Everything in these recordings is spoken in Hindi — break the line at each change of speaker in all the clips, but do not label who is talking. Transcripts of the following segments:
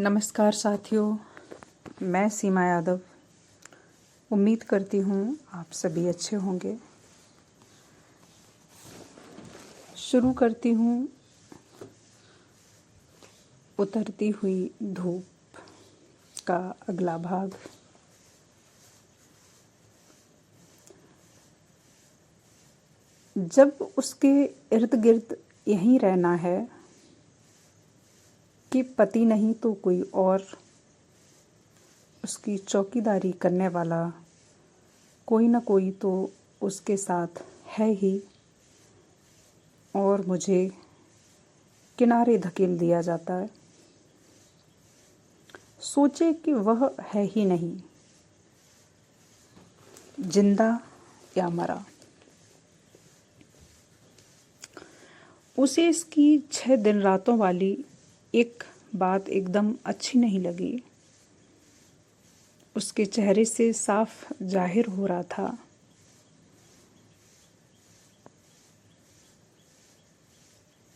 नमस्कार साथियों, मैं सीमा यादव। उम्मीद करती हूँ आप सभी अच्छे होंगे। शुरू करती हूँ उतरती हुई धूप का अगला भाग। जब उसके इर्द गिर्द यहीं रहना है कि पति नहीं तो कोई और उसकी चौकीदारी करने वाला कोई ना कोई तो उसके साथ है ही, और मुझे किनारे धकेल दिया जाता है। सोचे कि वह है ही नहीं, जिंदा या मरा। उसे इसकी 6 दिन रातों वाली एक बात एकदम अच्छी नहीं लगी। उसके चेहरे से साफ जाहिर हो रहा था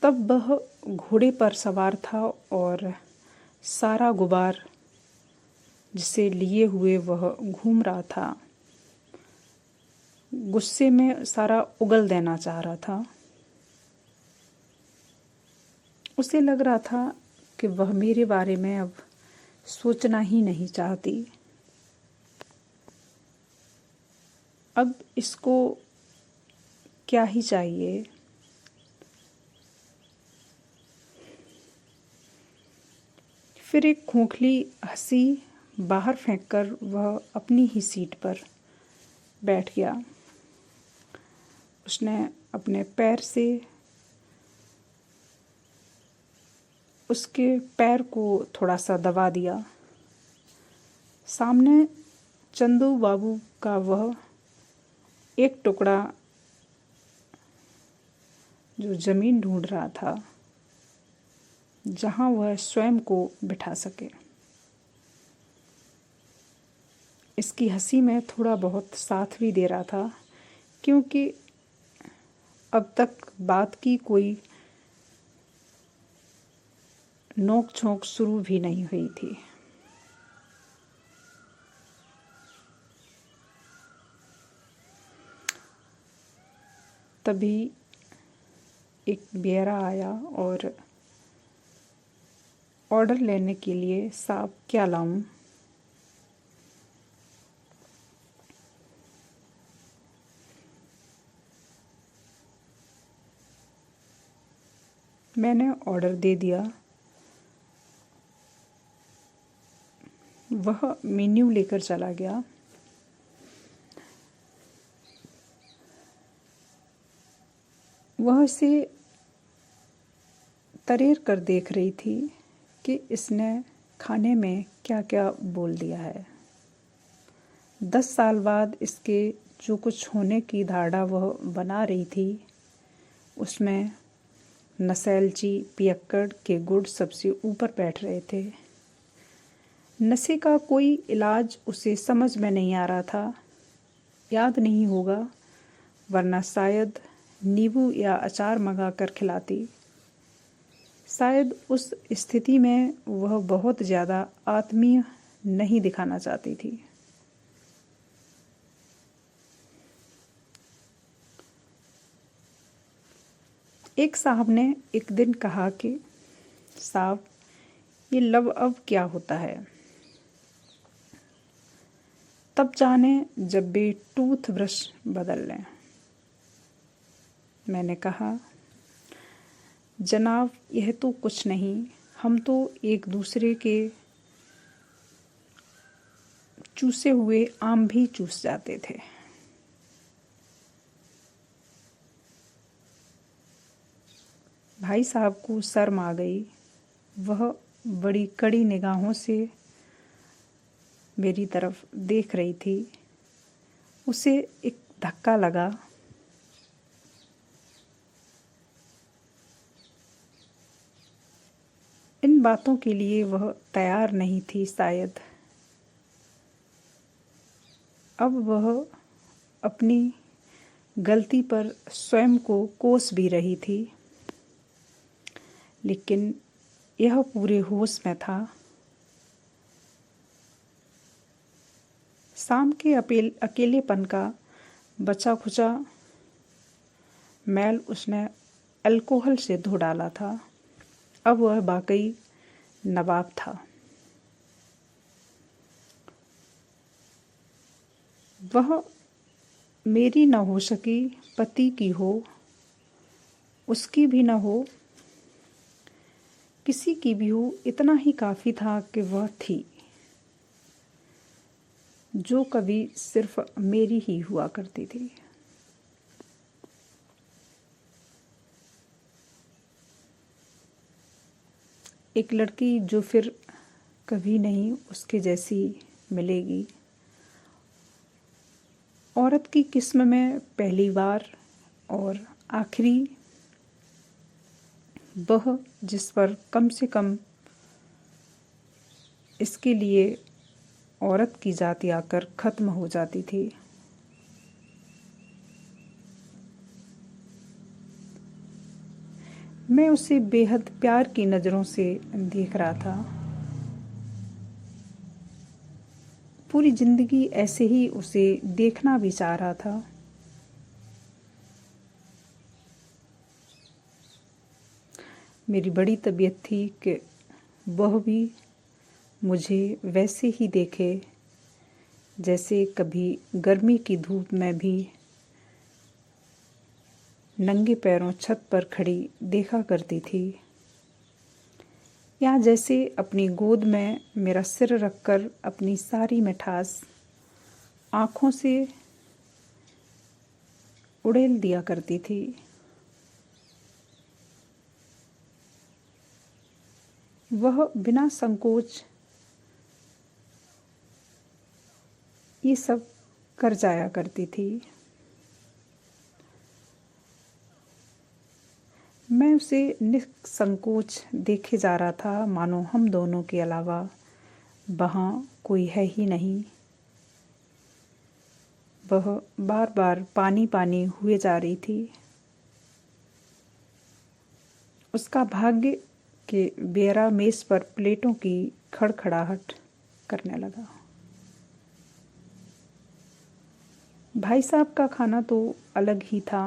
तब वह घोड़े पर सवार था और सारा गुबार जिसे लिए हुए वह घूम रहा था, गुस्से में सारा उगल देना चाह रहा था। उसे लग रहा था कि वह मेरे बारे में अब सोचना ही नहीं चाहती। अब इसको क्या ही चाहिए। फिर एक खोखली हंसी बाहर फेंककर वह अपनी ही सीट पर बैठ गया। उसने अपने पैर से उसके पैर को थोड़ा सा दबा दिया। सामने चंदू बाबू का वह एक टुकड़ा जो जमीन ढूंढ रहा था जहां वह स्वयं को बिठा सके। इसकी हंसी में थोड़ा बहुत साथ भी दे रहा था, क्योंकि अब तक बात की कोई नोक झोंक शुरू भी नहीं हुई थी। तभी एक बेरा आया और ऑर्डर लेने के लिए, साहब क्या लाऊं? मैंने ऑर्डर दे दिया। वह मेन्यू लेकर चला गया। वह इसे तरेर कर देख रही थी कि इसने खाने में क्या क्या बोल दिया है। 10 साल बाद इसके जो कुछ होने की धारणा वह बना रही थी, उसमें नसैलची पियक्कड़ के गुण सबसे ऊपर बैठ रहे थे। नशे का कोई इलाज उसे समझ में नहीं आ रहा था। याद नहीं होगा, वरना शायद नींबू या अचार मंगा कर खिलाती। शायद उस स्थिति में वह बहुत ज़्यादा आत्मीय नहीं दिखाना चाहती थी। एक साहब ने एक दिन कहा कि साहब, ये लव अब क्या होता है? तब जाने जब भी टूथ ब्रश बदल लें। मैंने कहा, जनाब यह तो कुछ नहीं, हम तो एक दूसरे के चूसे हुए आम भी चूस जाते थे। भाई साहब को शर्म आ गई। वह बड़ी कड़ी निगाहों से मेरी तरफ देख रही थी। उसे एक धक्का लगा। इन बातों के लिए वह तैयार नहीं थी शायद। अब वह अपनी गलती पर स्वयं को कोस भी रही थी, लेकिन यह पूरे होश में था शाम के अकेलेपन का बचा खुचा मैल उसने अल्कोहल से धो डाला था। अब वह वाकई नवाब था। वह मेरी न हो सकी, पति की हो, उसकी भी न हो, किसी की भी हो, इतना ही काफ़ी था कि वह थी, जो कभी सिर्फ मेरी ही हुआ करती थी। एक लड़की जो फिर कभी नहीं उसके जैसी मिलेगी। औरत की किस्म में पहली बार और आखिरी, वह जिस पर कम से कम इसके लिए औरत की जाति आकर ख़त्म हो जाती थी। मैं उसे बेहद प्यार की नज़रों से देख रहा था। पूरी जिंदगी ऐसे ही उसे देखना भी चाह रहा था। मेरी बड़ी तबीयत थी कि वह भी मुझे वैसे ही देखे जैसे कभी गर्मी की धूप में भी नंगे पैरों छत पर खड़ी देखा करती थी, या जैसे अपनी गोद में मेरा सिर रखकर अपनी सारी मिठास आँखों से उड़ेल दिया करती थी। वह बिना संकोच ये सब कर जाया करती थी। मैं उसे निसंकोच देखे जा रहा था, मानो हम दोनों के अलावा वहाँ कोई है ही नहीं। वह बार बार पानी पानी हुए जा रही थी। उसका भाग्य के बेरा मेज पर प्लेटों की खड़खड़ाहट करने लगा। भाई साहब का खाना तो अलग ही था।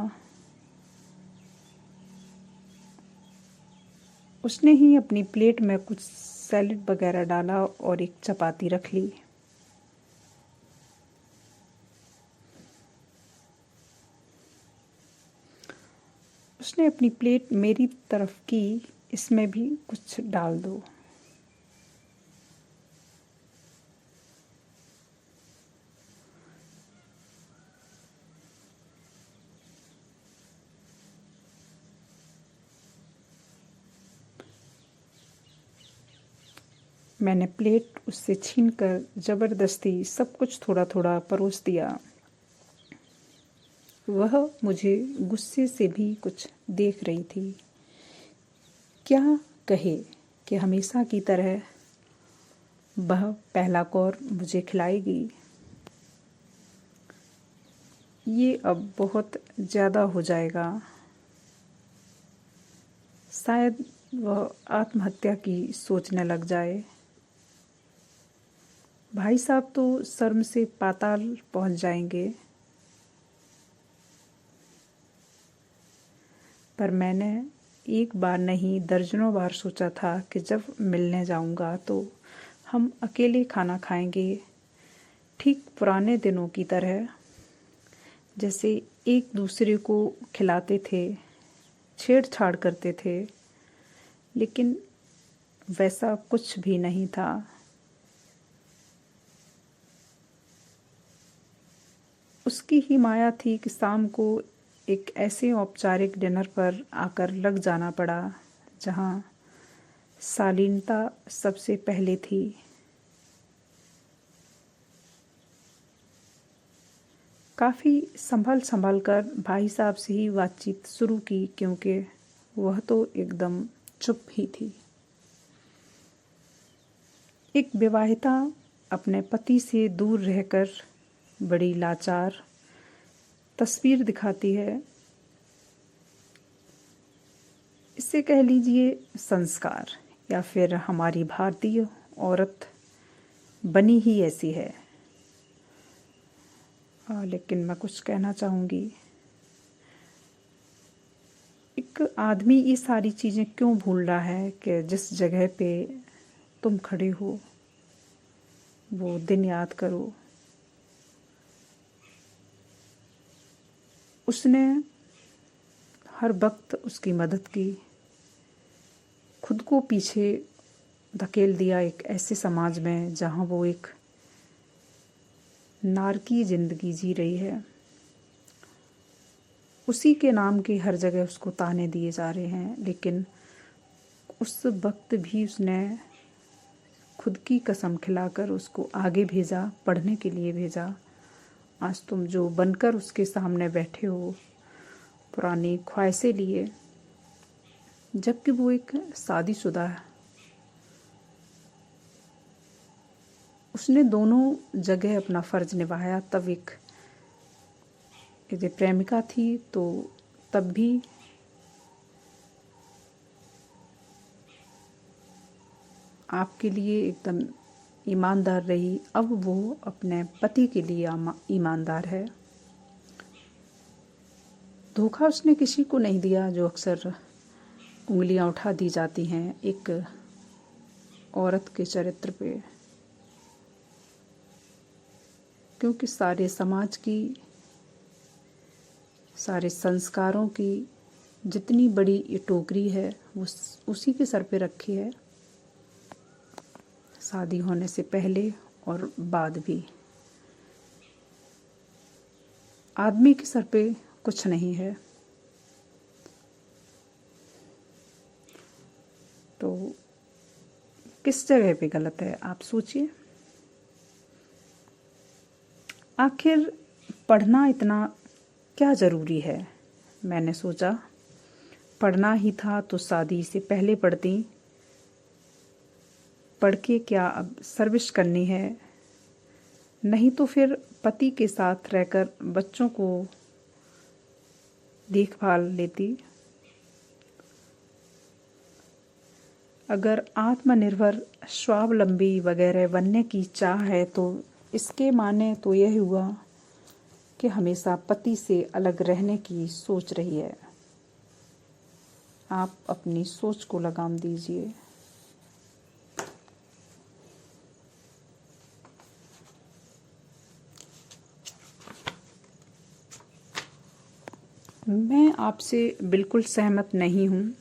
उसने ही अपनी प्लेट में कुछ सैलेड वगैरह डाला और एक चपाती रख ली। उसने अपनी प्लेट मेरी तरफ की, इसमें भी कुछ डाल दो। मैंने प्लेट उससे छीनकर जबरदस्ती सब कुछ थोड़ा थोड़ा परोस दिया। वह मुझे गुस्से से भी कुछ देख रही थी। क्या कहे कि हमेशा की तरह वह पहला कौर मुझे खिलाएगी। ये अब बहुत ज़्यादा हो जाएगा। शायद वह आत्महत्या की सोचने लग जाए। भाई साहब तो शर्म से पाताल पहुंच जाएंगे। पर मैंने एक बार नहीं दर्जनों बार सोचा था कि जब मिलने जाऊंगा तो हम अकेले खाना खाएंगे, ठीक पुराने दिनों की तरह, जैसे एक दूसरे को खिलाते थे, छेड़छाड़ करते थे। लेकिन वैसा कुछ भी नहीं था। उसकी ही माया थी कि शाम को एक ऐसे औपचारिक डिनर पर आकर लग जाना पड़ा जहाँ शालीनता सबसे पहले थी। काफ़ी संभल कर भाई साहब से ही बातचीत शुरू की, क्योंकि वह तो एकदम चुप ही थी। एक विवाहिता अपने पति से दूर रहकर बड़ी लाचार तस्वीर दिखाती है। इसे कह लीजिए संस्कार, या फिर हमारी भारतीय औरत बनी ही ऐसी है। लेकिन मैं कुछ कहना चाहूँगी। एक आदमी ये सारी चीज़ें क्यों भूल रहा है कि जिस जगह पे तुम खड़े हो वो दिन याद करो। उसने हर वक्त उसकी मदद की, खुद को पीछे धकेल दिया एक ऐसे समाज में जहाँ वो एक नारकी ज़िंदगी जी रही है। उसी के नाम के हर जगह उसको ताने दिए जा रहे हैं, लेकिन उस वक्त भी उसने खुद की कसम खिलाकर उसको आगे भेजा, पढ़ने के लिए भेजा। आज तुम जो बनकर उसके सामने बैठे हो, पुरानी ख्वाहिशें लिए, जबकि वो एक शादीशुदा है। उसने दोनों जगह अपना फ़र्ज निभाया। तब एक यदि प्रेमिका थी तो तब भी आपके लिए एकदम ईमानदार रही। अब वो अपने पति के लिए ईमानदार है। धोखा उसने किसी को नहीं दिया, जो अक्सर उंगलियां उठा दी जाती हैं एक औरत के चरित्र पे, क्योंकि सारे समाज की, सारे संस्कारों की जितनी बड़ी ये टोकरी है वो उसी के सर पे रखी है, शादी होने से पहले और बाद भी। आदमी के सर पे कुछ नहीं है। तो किस जगह पे गलत है आप सोचिए। आखिर पढ़ना इतना क्या ज़रूरी है? मैंने सोचा पढ़ना ही था तो शादी से पहले पढ़ती। पढ़ के क्या अब सर्विस करनी है? नहीं तो फिर पति के साथ रहकर बच्चों को देखभाल लेती। अगर आत्मनिर्भर, स्वावलंबी वगैरह बनने की चाह है तो इसके माने तो यह हुआ कि हमेशा पति से अलग रहने की सोच रही है। आप अपनी सोच को लगाम दीजिए। मैं आपसे बिल्कुल सहमत नहीं हूँ,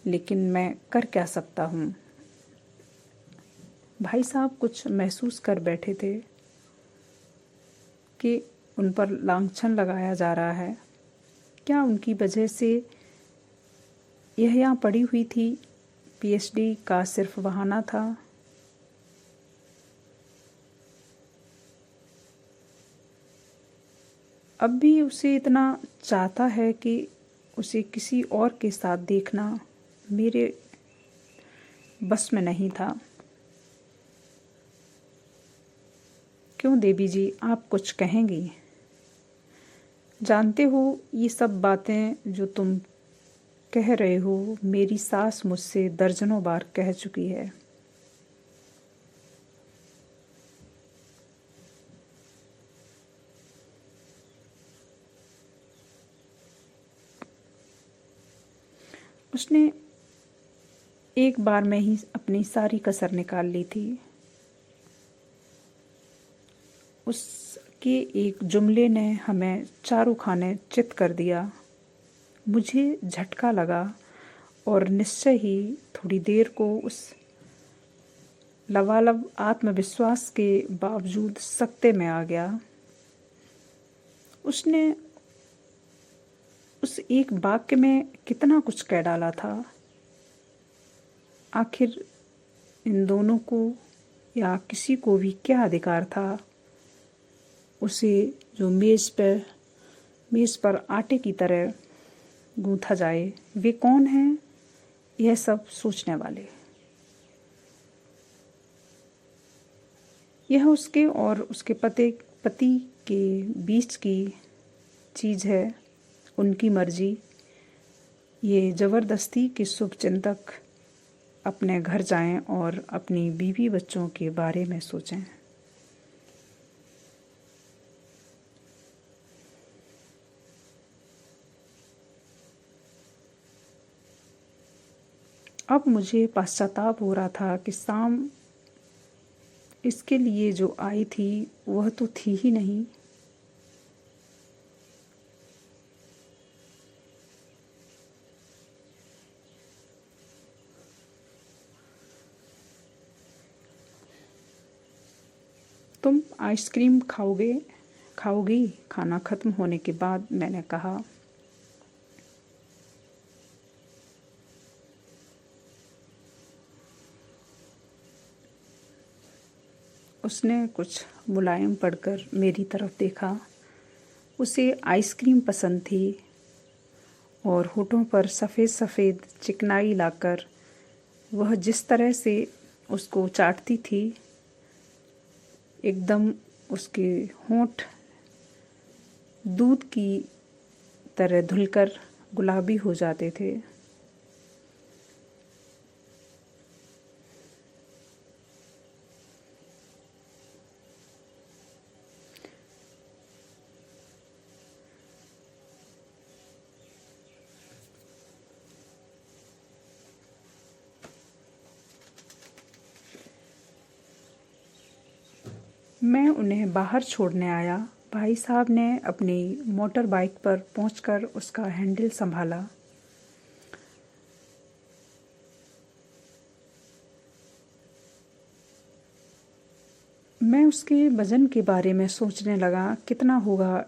लेकिन मैं कर क्या सकता हूँ। भाई साहब कुछ महसूस कर बैठे थे कि उन पर लांछन लगाया जा रहा है। क्या उनकी वजह से यह यहाँ पड़ी हुई थी? पीएचडी का सिर्फ बहाना था। अब भी उसे इतना चाहता है कि उसे किसी और के साथ देखना मेरे बस में नहीं था। क्यों देवी जी, आप कुछ कहेंगी? जानते हो ये सब बातें जो तुम कह रहे हो मेरी सास मुझसे दर्जनों बार कह चुकी है। उसने एक बार में ही अपनी सारी कसर निकाल ली थी। उसके एक जुमले ने हमें चारों खाने चित कर दिया। मुझे झटका लगा और निश्चय ही थोड़ी देर को उस लबालब आत्मविश्वास के बावजूद सकते में आ गया। उसने उस एक वाक्य में कितना कुछ कह डाला था। आखिर इन दोनों को या किसी को भी क्या अधिकार था उसे जो मेज़ पर आटे की तरह गूंथा जाए। वे कौन हैं यह सब सोचने वाले? यह उसके और उसके पति के बीच की चीज़ है, उनकी मर्जी। ये ज़बरदस्ती के शुभचिंतक अपने घर जाएं और अपनी बीवी बच्चों के बारे में सोचें। अब मुझे पश्चाताप हो रहा था कि शाम इसके लिए जो आई थी वह तो थी ही नहीं। तुम आइसक्रीम खाओगी? खाना खत्म होने के बाद मैंने कहा। उसने कुछ मुलायम पड़कर मेरी तरफ देखा। उसे आइसक्रीम पसंद थी और होठों पर सफ़ेद सफ़ेद चिकनाई लाकर वह जिस तरह से उसको चाटती थी, एकदम उसके होंठ दूध की तरह धुलकर गुलाबी हो जाते थे। मैं उन्हें बाहर छोड़ने आया। भाई साहब ने अपनी मोटर बाइक पर पहुंचकर उसका हैंडल संभाला। मैं उसके वज़न के बारे में सोचने लगा। कितना होगा?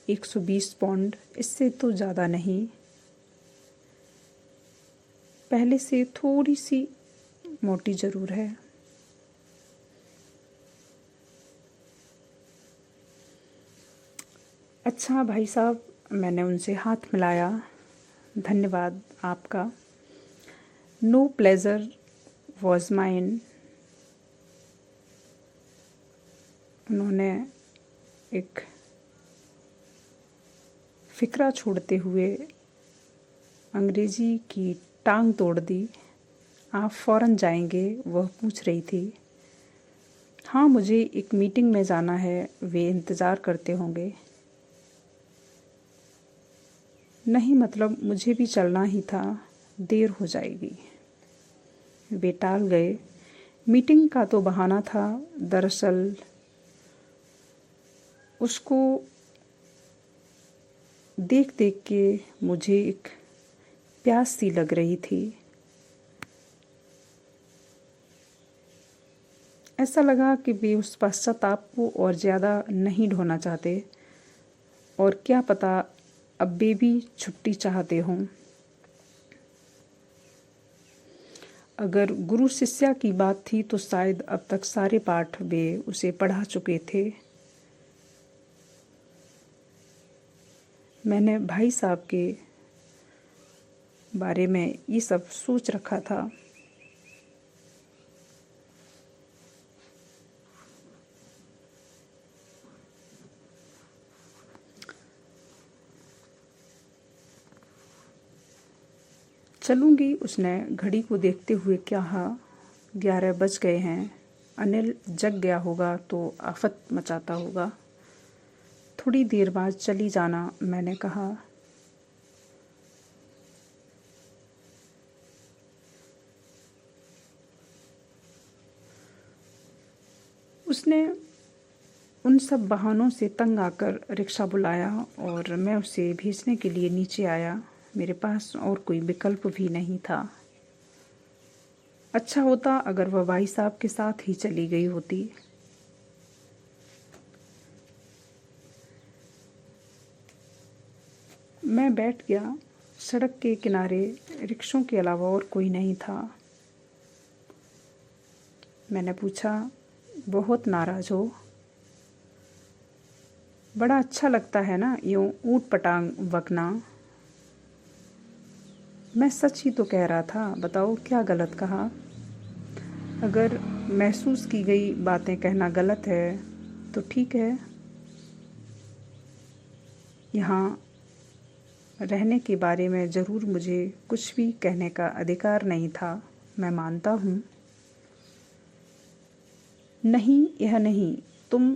120 पाउंड, इससे तो ज़्यादा नहीं। पहले से थोड़ी सी मोटी ज़रूर है। अच्छा भाई साहब, मैंने उनसे हाथ मिलाया। धन्यवाद आपका। No pleasure was mine. उन्होंने एक फिक्रा छोड़ते हुए अंग्रेजी की टांग तोड़ दी। आप फ़ौरन जाएंगे? वह पूछ रही थी। हाँ, मुझे एक मीटिंग में जाना है, वे इंतज़ार करते होंगे। नहीं, मतलब मुझे भी चलना ही था, देर हो जाएगी। वे टाल गए। मीटिंग का तो बहाना था, दरअसल उसको देख देख के मुझे एक प्यास सी लग रही थी। ऐसा लगा कि वे उस पश्चाताप को और ज़्यादा नहीं ढोना चाहते, और क्या पता अब वे भी छुट्टी चाहते हों। अगर गुरु शिष्या की बात थी तो शायद अब तक सारे पाठ वे उसे पढ़ा चुके थे। मैंने भाई साहब के बारे में ये सब सोच रखा था। चलूँगी, उसने घड़ी को देखते हुए कहा। 11 बज गए हैं। अनिल जग गया होगा तो आफत मचाता होगा। थोड़ी देर बाद चली जाना, मैंने कहा। उसने उन सब बहानों से तंग आकर रिक्शा बुलाया और मैं उसे भेजने के लिए नीचे आया। मेरे पास और कोई विकल्प भी नहीं था। अच्छा होता अगर वह भाई साहब के साथ ही चली गई होती। मैं बैठ गया। सड़क के किनारे रिक्शों के अलावा और कोई नहीं था। मैंने पूछा, बहुत नाराज़ हो? बड़ा अच्छा लगता है ना यूँ ऊट पटांग बकना। मैं सच ही तो कह रहा था, बताओ क्या गलत कहा? अगर महसूस की गई बातें कहना गलत है तो ठीक है। यहाँ रहने के बारे में ज़रूर मुझे कुछ भी कहने का अधिकार नहीं था, मैं मानता हूँ। नहीं, यह नहीं। तुम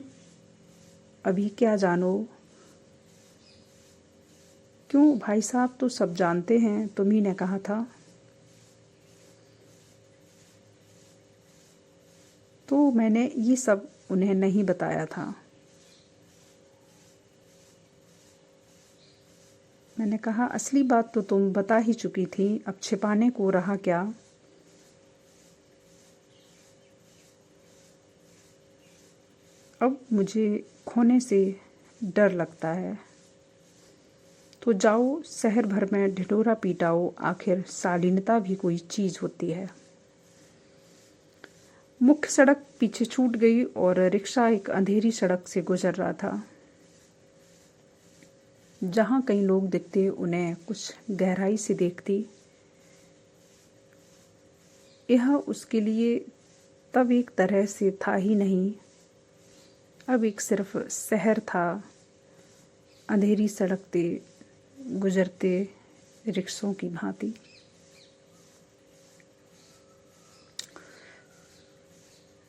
अभी क्या जानो? क्यों, भाई साहब तो सब जानते हैं, तुम ही ने कहा था। मैंने ये सब उन्हें नहीं बताया था। मैंने कहा, असली बात तो तुम बता ही चुकी थी, अब छिपाने को रहा क्या। अब मुझे खोने से डर लगता है, तो जाओ शहर भर में ढिढोरा पीटाओ, आखिर शालीनता भी कोई चीज़ होती है। मुख्य सड़क पीछे छूट गई और रिक्शा एक अंधेरी सड़क से गुजर रहा था। जहाँ कई लोग दिखते उन्हें कुछ गहराई से देखती। यह उसके लिए तब एक तरह से था ही नहीं, अब एक सिर्फ शहर था, अंधेरी सड़कते गुजरते रिक्शों की भांति।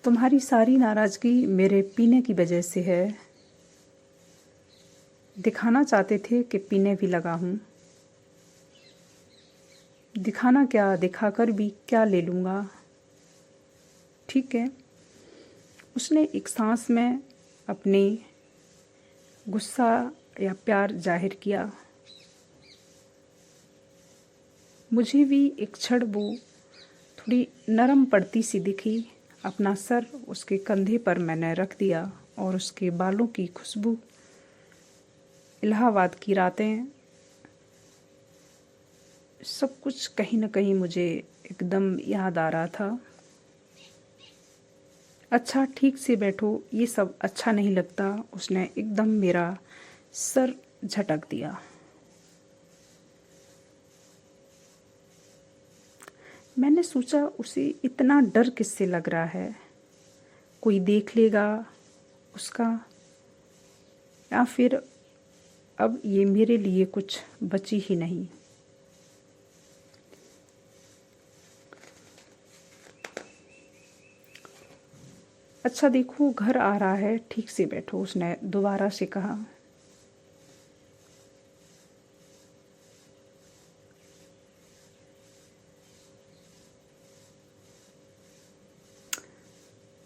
तुम्हारी सारी नाराज़गी मेरे पीने की वजह से है। दिखाना चाहते थे कि पीने भी लगा हूँ। दिखाना क्या, दिखाकर भी क्या ले लूँगा। ठीक है। उसने एक सांस में अपने गुस्सा या प्यार जाहिर किया। मुझे भी एक क्षण वो थोड़ी नरम पड़ती सी दिखी। अपना सर उसके कंधे पर मैंने रख दिया और उसके बालों की खुशबू, इलाहाबाद की रातें, सब कुछ कहीं न कहीं मुझे एकदम याद आ रहा था। अच्छा, ठीक से बैठो, ये सब अच्छा नहीं लगता। उसने एकदम मेरा सर झटक दिया। मैंने सोचा, उसे इतना डर किससे लग रहा है। कोई देख लेगा उसका, या फिर अब ये मेरे लिए कुछ बची ही नहीं। अच्छा देखो, घर आ रहा है, ठीक से बैठो, उसने दोबारा से कहा।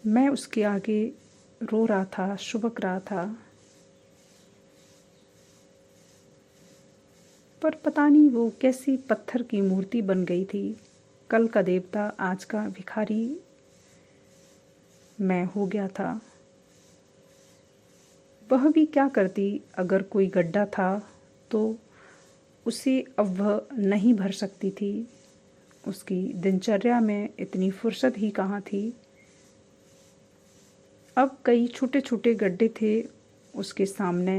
मैं उसके आगे रो रहा था, सुबक रहा था, पर पता नहीं वो कैसी पत्थर की मूर्ति बन गई थी। कल का देवता, आज का भिखारी मैं हो गया था। वह भी क्या करती, अगर कोई गड्ढा था तो उसे अब वह नहीं भर सकती थी। उसकी दिनचर्या में इतनी फुर्सत ही कहाँ थी। अब कई छोटे छोटे गड्ढे थे उसके सामने।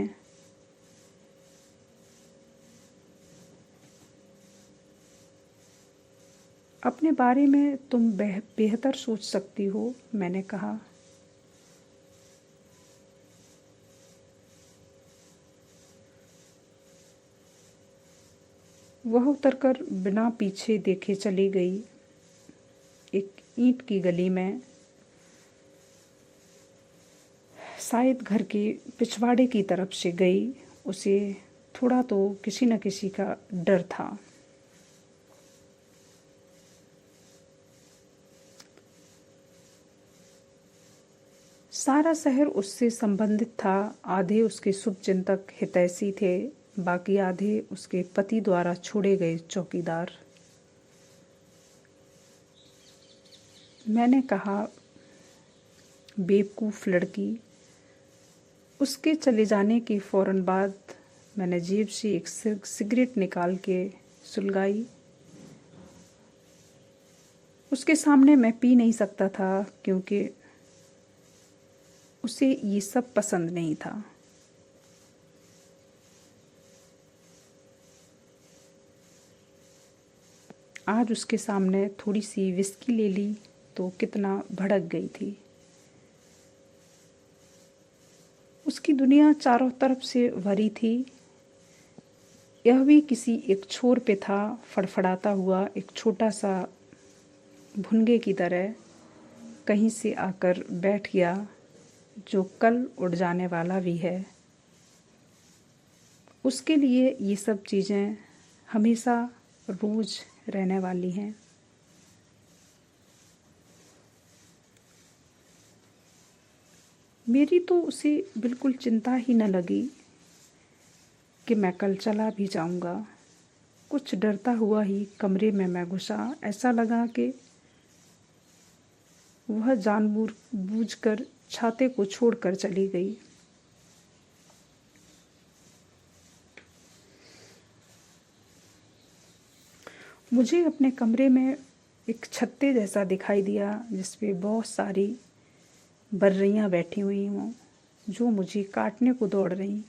अपने बारे में तुम बेहतर सोच सकती हो, मैंने कहा। वह उतरकर बिना पीछे देखे चली गई। एक ईंट की गली में, शायद घर के पिछवाड़े की तरफ से गई। उसे थोड़ा तो किसी न किसी का डर था। सारा शहर उससे संबंधित था। आधे उसके शुभचिंतक हितैषी थे, बाकी आधे उसके पति द्वारा छोड़े गए चौकीदार। मैंने कहा, बेवकूफ़ लड़की। उसके चले जाने के फ़ौरन बाद मैंने जेब से एक सिगरेट निकाल के सुलगाई। उसके सामने मैं पी नहीं सकता था, क्योंकि उसे ये सब पसंद नहीं था। आज उसके सामने थोड़ी सी विस्की ले ली तो कितना भड़क गई थी। उसकी दुनिया चारों तरफ से भरी थी। यह भी किसी एक छोर पे था, फड़फड़ाता हुआ एक छोटा सा भुनगे की तरह कहीं से आकर बैठ गया, जो कल उड़ जाने वाला भी है। उसके लिए ये सब चीज़ें हमेशा रोज़ रहने वाली हैं। मेरी तो उसे बिल्कुल चिंता ही न लगी कि मैं कल चला भी जाऊंगा। कुछ डरता हुआ ही कमरे में मैं घुसा। ऐसा लगा कि वह जानबूझकर छाते को छोड़कर चली गई। मुझे अपने कमरे में एक छत्ते जैसा दिखाई दिया जिसपे बहुत सारी बर्रियां बैठी हुई हों जो मुझे काटने को दौड़ रही।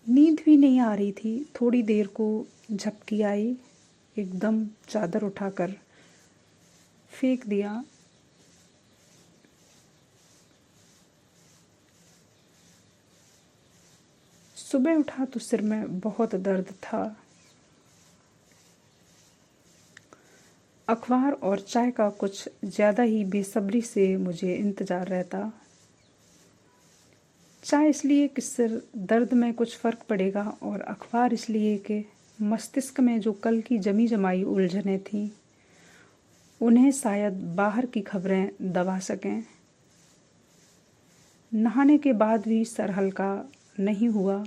नींद भी नहीं आ रही थी। थोड़ी देर को झपकी आई, एकदम चादर उठाकर फेंक दिया। सुबह उठा तो सिर में बहुत दर्द था। अखबार और चाय का कुछ ज़्यादा ही बेसब्री से मुझे इंतज़ार रहता। चाय इसलिए कि सिर दर्द में कुछ फ़र्क पड़ेगा और अखबार इसलिए कि मस्तिष्क में जो कल की जमी जमाई उलझनें थीं उन्हें शायद बाहर की खबरें दबा सकें। नहाने के बाद भी सर हल्का नहीं हुआ।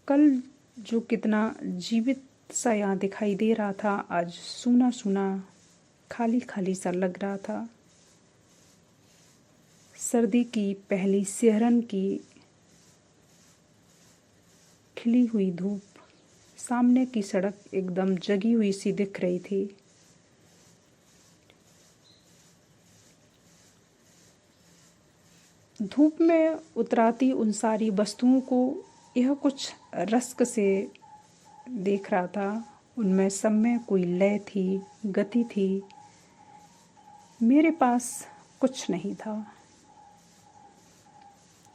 कल जो कितना जीवित सा यहाँ दिखाई दे रहा था आज सूना सूना खाली खाली सा लग रहा था। सर्दी की पहली सिहरन की खिली हुई धूप सामने की सड़क एकदम जगी हुई सी दिख रही थी। धूप में उतराती उन सारी वस्तुओं को यह कुछ रस्क से देख रहा था। उनमें सब में कोई लय थी, गति थी। मेरे पास कुछ नहीं था।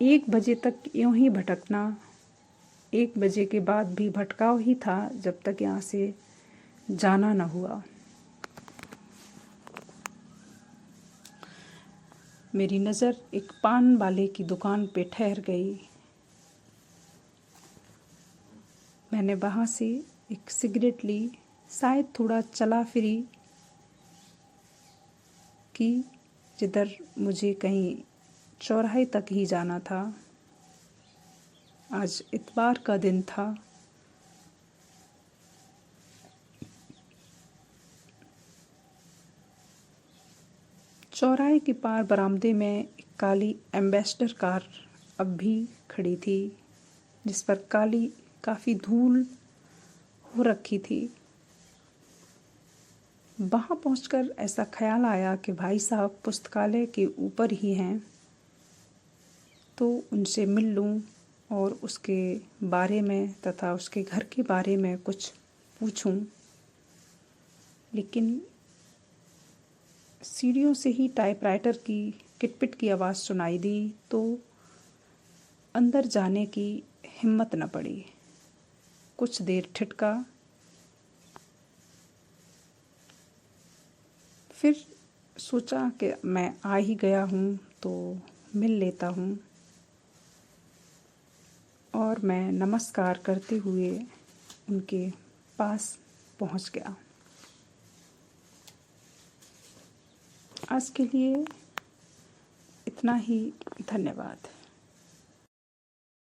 1 बजे तक यूं ही भटकना। 1 बजे के बाद भी भटकाव ही था जब तक यहाँ से जाना न हुआ। मेरी नज़र एक पान वाले की दुकान पे ठहर गई। मैंने वहाँ से एक सिगरेट ली। शायद थोड़ा चला फिरी कि जिधर मुझे कहीं चौराहे तक ही जाना था। आज इतवार का दिन था। चौराहे के पार बरामदे में एक काली एम्बेसडर कार अब भी खड़ी थी जिस पर काफ़ी धूल हो रखी थी। वहाँ पहुंचकर ऐसा ख्याल आया कि भाई साहब पुस्तकालय के ऊपर ही हैं तो उनसे मिल लूं और उसके बारे में तथा उसके घर के बारे में कुछ पूछूं। लेकिन सीढ़ियों से ही टाइपराइटर की किटपिट की आवाज़ सुनाई दी तो अंदर जाने की हिम्मत न पड़ी। कुछ देर ठिठका, फिर सोचा कि मैं आ ही गया हूँ तो मिल लेता हूँ और मैं नमस्कार करते हुए उनके पास पहुँच गया। आज के लिए इतना ही। धन्यवाद।